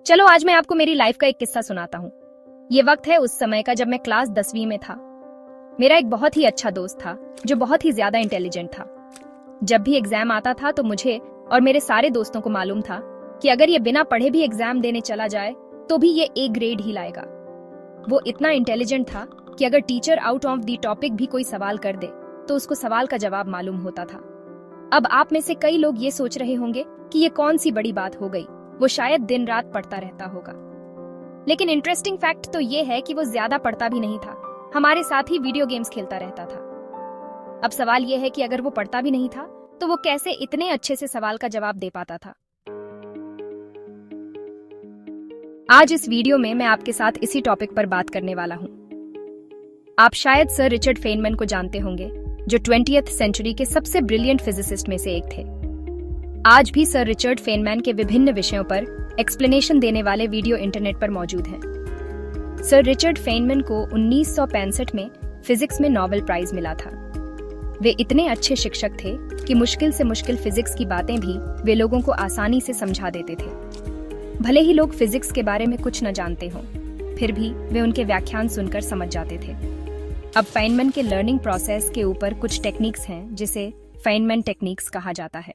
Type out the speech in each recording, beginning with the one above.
चलो आज मैं आपको मेरी लाइफ का एक किस्सा सुनाता हूँ। ये वक्त है उस समय का जब मैं क्लास 10वीं में था। मेरा एक बहुत ही अच्छा दोस्त था जो बहुत ही ज्यादा इंटेलिजेंट था। जब भी एग्जाम आता था तो मुझे और मेरे सारे दोस्तों को मालूम था कि अगर ये बिना पढ़े भी एग्जाम देने चला जाए तो भी ये A ग्रेड ही लाएगा। वो इतना इंटेलिजेंट था कि अगर teacher out of the topic भी कोई सवाल कर दे तो उसको सवाल का जवाब मालूम होता था। अब आप में से कई लोग ये सोच रहे होंगे कि ये कौन सी बड़ी बात हो गई, वो शायद दिन रात पढ़ता रहता होगा। लेकिन इंटरेस्टिंग फैक्ट तो ये है कि वो ज्यादा पढ़ता भी नहीं था, हमारे साथ ही वीडियो गेम्स खेलता रहता था। अब सवाल ये है कि अगर वो पढ़ता भी नहीं था तो वो कैसे इतने अच्छे से सवाल का जवाब दे पाता था। आज इस वीडियो में मैं आपके साथ इसी टॉपिक पर बात करने वाला हूं। आप शायद सर रिचर्ड फेनमैन को जानते होंगे जो 20th सेंचुरी के सबसे ब्रिलियंट फिजिसिस्ट में से एक थे। आज भी सर रिचर्ड फेनमैन के विभिन्न विषयों पर एक्सप्लेनेशन देने वाले वीडियो इंटरनेट पर मौजूद हैं। सर रिचर्ड फेनमैन को 1965 में फिजिक्स में नोबेल प्राइज मिला था। वे इतने अच्छे शिक्षक थे कि मुश्किल से मुश्किल फिजिक्स की बातें भी वे लोगों को आसानी से समझा देते थे। भले ही लोग फिजिक्स के बारे में कुछ न जानते हों, फिर भी वे उनके व्याख्यान सुनकर समझ जाते थे। अब फेनमैन के लर्निंग प्रोसेस के ऊपर कुछ टेक्निक्स हैं जिसे फेनमैन टेक्निक्स कहा जाता है।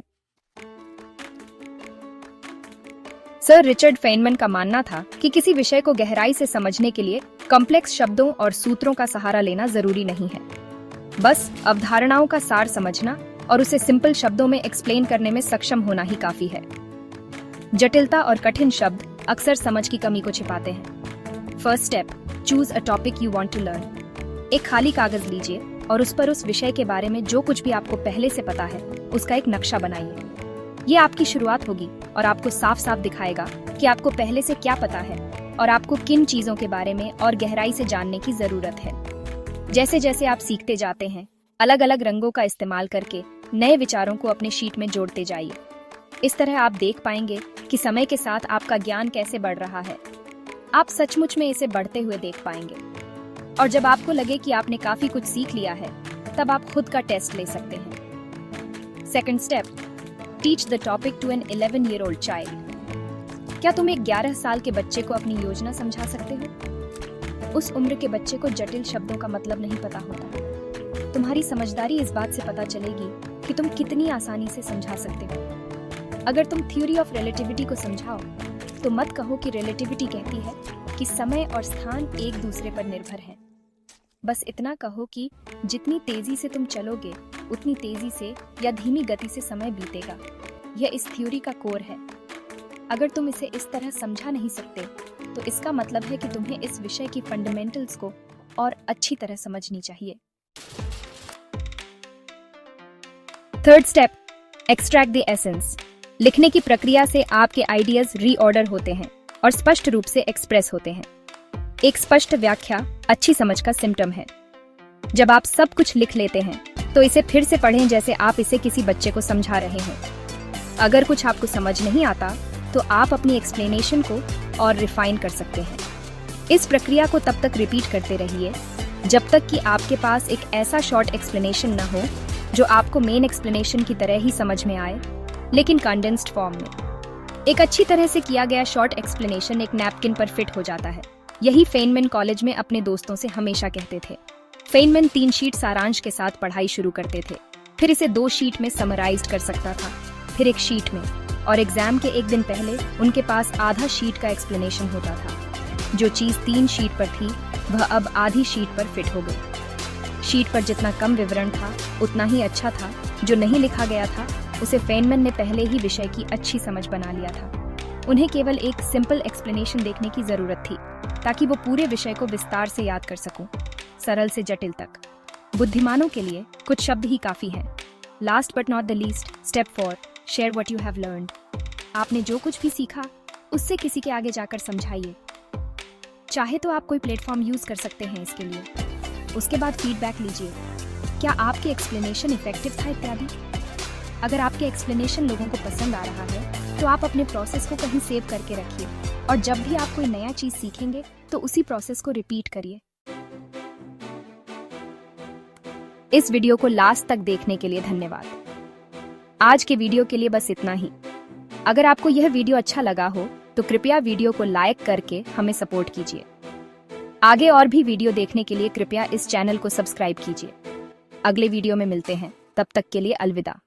सर रिचर्ड फेनमैन का मानना था कि किसी विषय को गहराई से समझने के लिए कॉम्प्लेक्स शब्दों और सूत्रों का सहारा लेना जरूरी नहीं है। बस अवधारणाओं का सार समझना और उसे सिंपल शब्दों में एक्सप्लेन करने में सक्षम होना ही काफी है। जटिलता और कठिन शब्द अक्सर समझ की कमी को छिपाते हैं। First step, choose a topic you want to learn. एक खाली कागज लीजिए और उस पर उस विषय के बारे में जो कुछ भी आपको पहले से पता है उसका एक नक्शा बनाइए। ये आपकी शुरुआत होगी और आपको साफ साफ दिखाएगा कि आपको पहले से क्या पता है और आपको किन चीजों के बारे में और गहराई से जानने की जरूरत है। जैसे जैसे आप सीखते जाते हैं, अलग अलग रंगों का इस्तेमाल करके नए विचारों को अपने शीट में जोड़ते जाइए। इस तरह आप देख पाएंगे कि समय के साथ आपका ज्ञान कैसे बढ़ रहा है। आप सचमुच में इसे बढ़ते हुए देख पाएंगे और जब आपको लगे कि आपने काफी कुछ सीख लिया है, तब आप खुद का टेस्ट ले सकते हैं। Second step, teach the topic to an 11-year-old child. क्या तुम एक 11 साल के बच्चे को अपनी योजना समझा सकते हो? उस उम्र के बच्चे को जटिल शब्दों का मतलब नहीं पता होता। तुम्हारी समझदारी इस बात से पता चलेगी कि तुम कितनी आसानी से समझा सकते हो। अगर तुम थ्योरी ऑफ रिलेटिविटी को समझाओ तो मत कहो कि रिलेटिविटी कहती है कि समय और स्थान एक दूसरे पर निर्भर हैं। बस इतना कहो कि जितनी तेजी से तुम चलोगे उतनी तेजी से या धीमी गति से समय बीतेगा। यह इस थ्योरी का कोर है। अगर तुम इसे इस तरह समझा नहीं सकते तो इसका मतलब है कि तुम्हें इस विषय की फंडामेंटल्स को और अच्छी तरह समझनी चाहिए। Third step, extract the essence. लिखने की प्रक्रिया से आपके आइडियाज रीऑर्डर होते हैं और स्पष्ट रूप से एक्सप्रेस होते हैं। एक स्पष्ट व्याख्या अच्छी समझ का सिम्टम है। जब आप सब कुछ लिख लेते हैं तो इसे फिर से पढ़ें जैसे आप इसे किसी बच्चे को समझा रहे हैं। अगर कुछ आपको समझ नहीं आता तो आप अपनी एक्सप्लेनेशन को और रिफाइन कर सकते हैं। इस प्रक्रिया को तब तक रिपीट करते रहिए जब तक कि आपके पास एक ऐसा शॉर्ट एक्सप्लेनेशन न हो जो आपको मेन एक्सप्लेनेशन की तरह ही समझ में आए, लेकिन कंडेंस्ड फॉर्म में। एक अच्छी तरह से किया गया शॉर्ट एक्सप्लेनेशन एक नैपकिन पर फिट हो जाता है। यही फेनमैन कॉलेज में अपने दोस्तों से हमेशा कहते थे। फेनमैन 3 शीट सारांश के साथ पढ़ाई शुरू करते थे, फिर इसे 2 शीट में समराइज्ड कर सकता था, फिर 1 शीट में, और एग्जाम के 1 दिन पहले उनके पास आधा शीट का एक्सप्लेनेशन होता था। जो चीज 3 शीट पर थी वह अब आधी शीट पर फिट हो गई। शीट पर जितना कम विवरण था उतना ही अच्छा था। जो नहीं लिखा गया था उसे फेनमैन ने पहले ही विषय की अच्छी समझ बना लिया था। उन्हें केवल एक सिंपल एक्सप्लेनेशन देखने की जरूरत थी ताकि वो पूरे विषय को विस्तार से याद कर सकूं, सरल से जटिल तक। बुद्धिमानों के लिए कुछ शब्द ही काफी हैं। Last but not the least, step 4, share what you have learned. आपने जो कुछ भी सीखा उससे किसी के आगे जाकर समझाइए। चाहे तो आप कोई प्लेटफॉर्म यूज कर सकते हैं इसके लिए। उसके बाद फीडबैक लीजिए, क्या आपके एक्सप्लेनेशन इफेक्टिव था इत्यादि। अगर आपके एक्सप्लेनेशन लोगों को पसंद आ रहा है तो आप अपने प्रोसेस को कहीं सेव करके रखिए और जब भी आप कोई नया चीज सीखेंगे तो उसी प्रोसेस को रिपीट करिए। इस वीडियो को लास्ट तक देखने के लिए धन्यवाद। आज के वीडियो के लिए बस इतना ही। अगर आपको यह वीडियो अच्छा लगा हो तो कृपया वीडियो को लाइक करके हमें सपोर्ट कीजिए। आगे और भी वीडियो देखने के लिए कृपया इस चैनल को सब्सक्राइब कीजिए। अगले वीडियो में मिलते हैं, तब तक के लिए अलविदा।